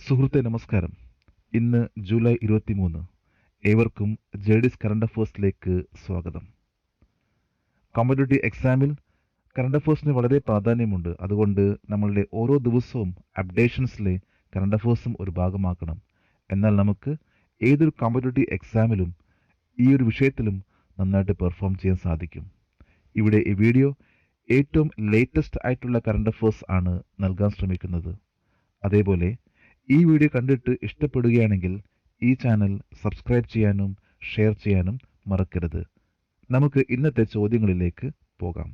സുഹൃത്തെ നമസ്കാരം. ഇന്ന് ജൂലൈ 23. ഏവർക്കും ജെഡിസ് കറണ്ട് അഫേഴ്സിലേക്ക് സ്വാഗതം. കോമ്പറ്റേറ്റീവ് എക്സാമിൽ കറണ്ട് അഫേഴ്സിന് വളരെ പ്രാധാന്യമുണ്ട്. അതുകൊണ്ട് നമ്മളുടെ ഓരോ ദിവസവും അപ്ഡേഷൻസിലെ കറണ്ട് അഫേഴ്സും ഒരു ഭാഗമാക്കണം. എന്നാൽ നമുക്ക് ഏതൊരു കോമ്പറ്റേറ്റീവ് എക്സാമിലും ഈ ഒരു വിഷയത്തിലും നന്നായിട്ട് പെർഫോം ചെയ്യാൻ സാധിക്കും. ഇവിടെ ഈ വീഡിയോ ഏറ്റവും ലേറ്റസ്റ്റ് ആയിട്ടുള്ള കറണ്ട് അഫേഴ്സ് ആണ് നൽകാൻ ശ്രമിക്കുന്നത്. അതേപോലെ ഈ വീഡിയോ കണ്ടിട്ട് ഇഷ്ടപ്പെടുകയാണെങ്കിൽ ഈ ചാനൽ സബ്സ്ക്രൈബ് ചെയ്യാനും ഷെയർ ചെയ്യാനും മറക്കരുത്. നമുക്ക് ഇന്നത്തെ ചോദ്യങ്ങളിലേക്ക് പോകാം.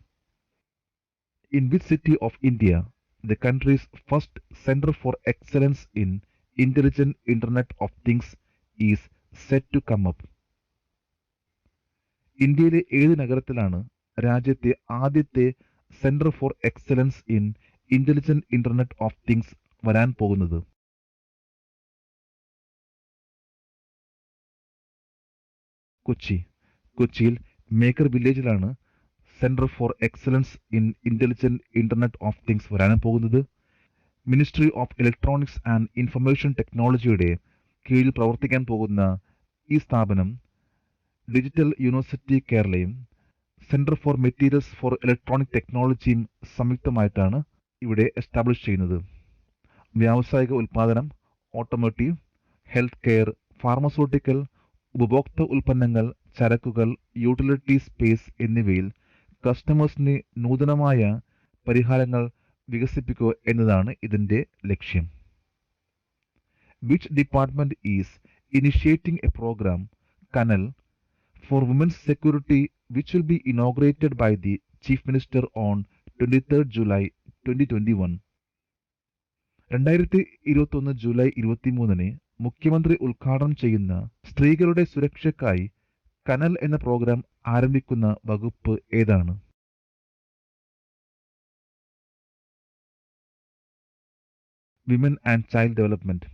In which city of India the country's first centre for excellence in intelligent internet of things is set to come up? ഇന്ത്യയിലെ ഏത് നഗരത്തിലാണ് രാജ്യത്തെ ആദ്യത്തെ centre for excellence in intelligent internet of things വരാൻ പോകുന്നത്? കൊച്ചി. കൊച്ചിയിൽ മേക്കർ വില്ലേജിലാണ് centre for excellence in intelligent internet of things വരാൻ പോകുന്നത്. Ministry of electronics and information ടെക്നോളജിയുടെ കീഴിൽ പ്രവർത്തിക്കാൻ പോകുന്ന ഈ സ്ഥാപനം ഡിജിറ്റൽ യൂണിവേഴ്സിറ്റി കേരളയും centre four materials four electronic ടെക്നോളജിയും സംയുക്തമായിട്ടാണ് ഇവിടെ എസ്റ്റാബ്ലിഷ് ചെയ്യുന്നത്. വ്യാവസായിക ഉൽപ്പാദനം, ഓട്ടോമോട്ടീവ്, ഹെൽത്ത് കെയർ, ഫാർമസ്യൂട്ടിക്കൽ, ഉപഭോക്തൃ ഉൽപ്പന്നങ്ങൾ, ചരക്കുകൾ, യൂട്ടിലിറ്റി സ്പേസ് എന്നിവയിൽ കസ്റ്റമേഴ്സിന് നൂതനമായ പരിഹാരങ്ങൾ വികസിപ്പിക്കുക എന്നതാണ് ഇതിന്റെ ലക്ഷ്യം. Which department is initiating a programme Kanal for women's security which will be inaugurated by the chief minister on 23 July 2021? 2021 July 23 മുഖ്യമന്ത്രി ഉദ്ഘാടനം ചെയ്യുന്ന സ്ത്രീകളുടെ സുരക്ഷയ്ക്കായി കനൽ എന്ന പ്രോഗ്രാം ആരംഭിക്കുന്ന വകുപ്പ് ഏതാണ്? Women and child development.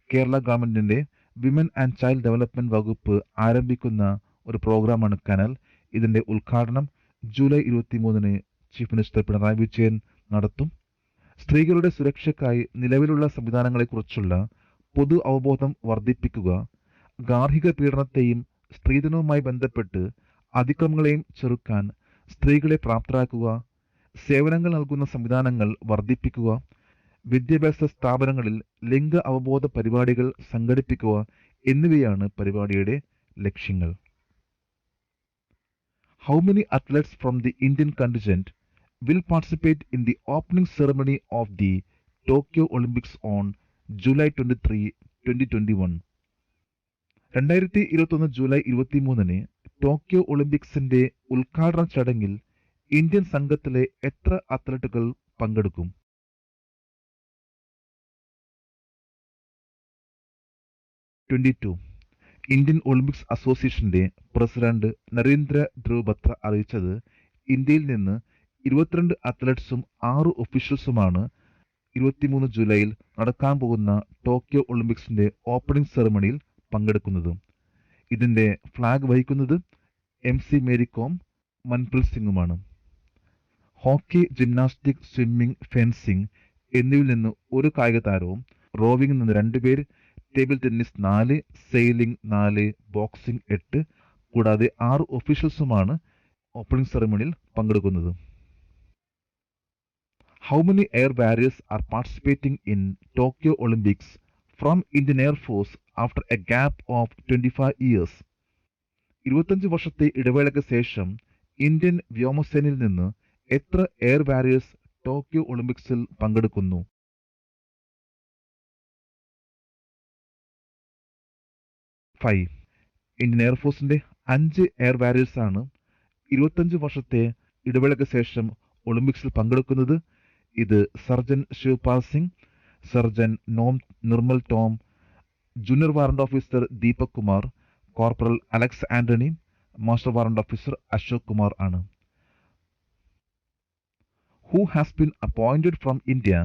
Kerala ഗവൺമെന്റിന്റെ വിമൻ ആൻഡ് ചൈൽഡ് ഡെവലപ്മെന്റ് വകുപ്പ് ആരംഭിക്കുന്ന ഒരു പ്രോഗ്രാമാണ് കനൽ. ഇതിന്റെ ഉദ്ഘാടനം July 23 chief minister Pinarayi Vijayan നടത്തും. സ്ത്രീകളുടെ സുരക്ഷയ്ക്കായി നിലവിലുള്ള സംവിധാനങ്ങളെക്കുറിച്ചുള്ള പൊതു അവബോധം വർദ്ധിപ്പിക്കുക, ഗാർഹിക പീഡനത്തെയും സ്ത്രീധനവുമായി ബന്ധപ്പെട്ട് അതിക്രമങ്ങളെയും ചെറുക്കാൻ സ്ത്രീകളെ പ്രാപ്തരാക്കുക, സേവനങ്ങൾ നൽകുന്ന സംവിധാനങ്ങൾ വർദ്ധിപ്പിക്കുക, വിദ്യാഭ്യാസ സ്ഥാപനങ്ങളിൽ ലിംഗ അവബോധ പരിപാടികൾ സംഘടിപ്പിക്കുക എന്നിവയാണ് പരിപാടിയുടെ ലക്ഷ്യങ്ങൾ. How many athletes from the Indian contingent will participate in the opening ceremony of the Tokyo Olympics on July 23, 2021? 2021 July 23 Tokyo ഒളിമ്പിക്സിന്റെ ഉദ്ഘാടന ചടങ്ങിൽ ഇന്ത്യൻ സംഘത്തിലെ എത്ര അത്ലറ്റുകൾ പങ്കെടുക്കും? 22. ഇന്ത്യൻ ഒളിമ്പിക്സ് അസോസിയേഷന്റെ പ്രസിഡന്റ് നരേന്ദ്ര ധ്രുവ് ബത്ര അറിയിച്ചത് ഇന്ത്യയിൽ നിന്ന് 22 അത്ലറ്റ്സും 6 ഒഫീഷ്യൽസുമാണ് 23 ജൂലൈയിൽ നടക്കാൻ പോകുന്ന ടോക്കിയോ ഒളിമ്പിക്സിന്റെ ഓപ്പണിംഗ് സെറമണിയിൽ പങ്കെടുക്കുന്നത്. ഇതിന്റെ ഫ്ലാഗ് വഹിക്കുന്നത് MC മേരി കോം, മൻപ്രീത് സിംഗുമാണ്. ഹോക്കി, ജിംനാസ്റ്റിക്, സ്വിമ്മിംഗ്, ഫെൻസിംഗ് എന്നിവയിൽ നിന്ന് ഒരു കായിക താരവും, റോവിംഗിൽ നിന്ന് 2 പേർ, ടേബിൾ ടെന്നീസ് 4, സെയിലിംഗ് 4, ബോക്സിംഗ് 8 കൂടാതെ 6 ഒഫീഷ്യൽസുമാണ് ഓപ്പണിംഗ് സെറമണിയിൽ പങ്കെടുക്കുന്നത്. How many air warriors are participating in Tokyo Olympics from Indian Air Force after a gap of 25 years? 25 വർഷത്തെ ഇടവേളയ്ക്ക് ശേഷം ഇന്ത്യൻ വ്യോമസേനയിൽ നിന്ന് എത്ര എയർ വാരിയേഴ്സ് ടോക്കിയോ ഒളിമ്പിക്സിൽ പങ്കെടുക്കുന്നു? 5. ഇന്ത്യൻ എയർഫോഴ്സിന്റെ 5 എയർ വാരിയേഴ്സ് ആണ് 25 വർഷത്തെ ഇടവേളയ്ക്ക് ശേഷം ഒളിമ്പിക്സിൽ പങ്കെടുക്കുന്നത്. ഇത് surgeon Sivapal Singh, surgeon Nirmal Tom, junior warrant officer Deepak Kumar, corporal Alex Antony, master warrant officer Ashok Kumar ആണ്. Who has been appointed from India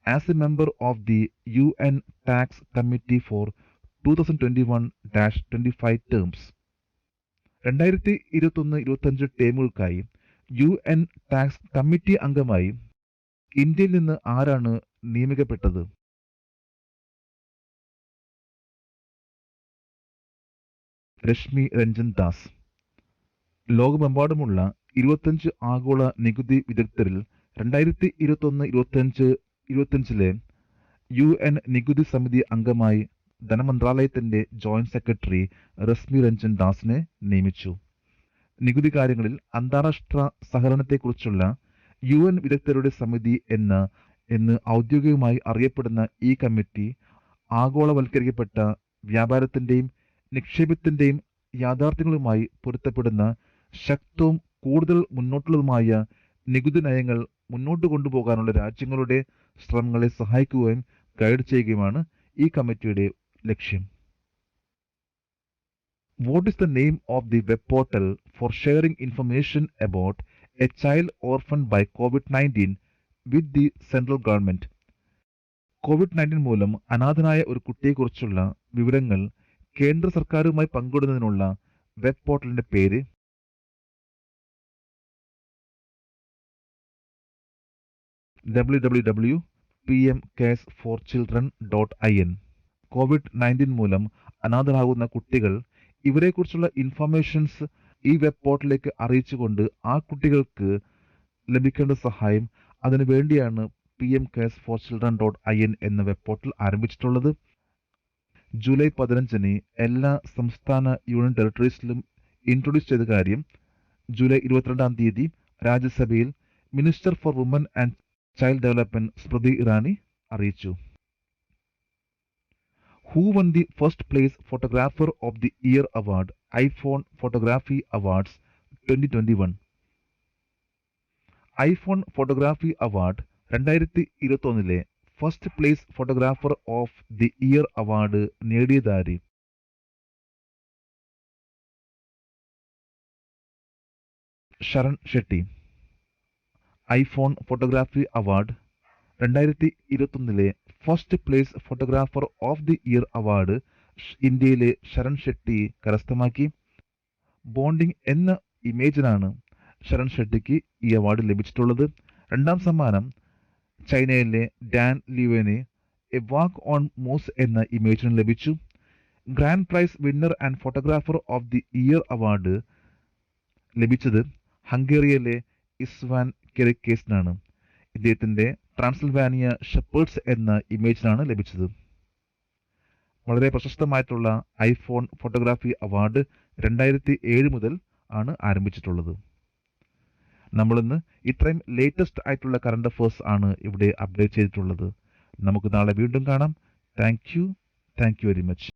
as a member of the UN Tax Committee for 2021-25 terms? 2021-25 ടേമുകൾക്കായി UN tax committee അംഗമായി ഇന്ത്യയിൽ നിന്ന് ആരാണ് നിയമിക്കപ്പെട്ടത്? രശ്മി രഞ്ജൻ ദാസ്. ലോകമെമ്പാടുമുള്ള 25 ആഗോള നികുതി വിദഗ്ധരിൽ 2021-25 UN നികുതി സമിതി അംഗമായി ധനമന്ത്രാലയത്തിന്റെ ജോയിന്റ് സെക്രട്ടറി രശ്മി രഞ്ജൻ ദാസിനെ നിയമിച്ചു. നികുതി കാര്യങ്ങളിൽ അന്താരാഷ്ട്ര സഹകരണത്തെക്കുറിച്ചുള്ള UN വിദഗ്ധരുടെ സമിതി എന്ന് ഔദ്യോഗികമായി അറിയപ്പെടുന്ന ഈ കമ്മിറ്റി ആഗോളവൽക്കരിക്കപ്പെട്ട വ്യാപാരത്തിന്റെയും നിക്ഷേപത്തിന്റെയും യാഥാർത്ഥ്യങ്ങളുമായി പൊരുത്തപ്പെടുന്ന ശക്തവും കൂടുതൽ മുന്നോട്ടുള്ളതുമായ നികുതി നയങ്ങൾ മുന്നോട്ട് കൊണ്ടുപോകാനുള്ള രാജ്യങ്ങളുടെ ശ്രമങ്ങളെ സഹായിക്കുകയും ഗൈഡ് ചെയ്യുകയുമാണ് ഈ കമ്മിറ്റിയുടെ ലക്ഷ്യം. What is the name of the web portal for sharing information about a child orphaned by COVID-19 with the central government? COVID-19 മൂലം അനാഥനായ ഒരു കുട്ടിയെക്കുറിച്ചുള്ള വിവരങ്ങൾ കേന്ദ്ര സർക്കാരുമായി പങ്കിടുന്നതിനുള്ള വെബ് പോർട്ടലിന്റെ പേര് www.pmcaresforchildren.in. COVID-19 മൂലം അനാഥരാകുന്ന കുട്ടികൾ ഇവരെക്കുറിച്ചുള്ള ഇൻഫർമേഷൻസ് ഈ വെബ് പോർട്ടലിലേക്ക് അറിയിച്ചുകൊണ്ട് ആ കുട്ടികൾക്ക് ലഭിക്കേണ്ട സഹായം അതിനു വേണ്ടിയാണ് pmcaresforchildren.in എന്ന വെബ് പോർട്ടൽ ആരംഭിച്ചിട്ടുള്ളത്. ജൂലൈ 15 എല്ലാ സംസ്ഥാന യൂണിയൻ ടെറിട്ടറീസിലും ഇൻട്രൊഡ്യൂസ് ചെയ്ത കാര്യം ജൂലൈ 22 രാജ്യസഭയിൽ minister for women and child development Smriti Irani അറിയിച്ചു. Who won the first place Photographer of the Year Award iPhone Photography Awards 2021? iPhone Photography Award 2021 first place photographer of the year award നേടിയതാര്? Sharan Shetty. IPhone photography award 2021 first place photographer of the year award ഇന്ത്യയിലെ ശരൺ ഷെട്ടി കരസ്ഥമാക്കി. Bonding എന്ന ഇമേജിനാണ് ശരൺ ഷെട്ടിക്ക് ഈ award ലഭിച്ചിട്ടുള്ളത്. രണ്ടാം സമ്മാനം ചൈനയിലെ Dan ലിയുവിന് a walk on മൂസ് എന്ന ഇമേജിന് ലഭിച്ചു. Grand prize winner and photographer of the year award ലഭിച്ചത് ഹംഗേറിയയിലെ ഇസ്വാൻ കെറിക്കേസിനാണ്. ഇദ്ദേഹത്തിന്റെ ട്രാൻസിൽവാനിയ ഷെപ്പേർഡ്സ് എന്ന ഇമേജിനാണ് ലഭിച്ചത്. വളരെ പ്രശസ്തമായിട്ടുള്ള ഐഫോൺ ഫോട്ടോഗ്രാഫി അവാർഡ് 2007 മുതൽ ആണ് ആരംഭിച്ചിട്ടുള്ളത്. നമ്മളിന്ന് ഇത്രയും ലേറ്റസ്റ്റ് ആയിട്ടുള്ള കറണ്ട് അഫേഴ്സ് ആണ് ഇവിടെ അപ്ഡേറ്റ് ചെയ്തിട്ടുള്ളത്. നമുക്ക് നാളെ വീണ്ടും കാണാം. Thank you very much.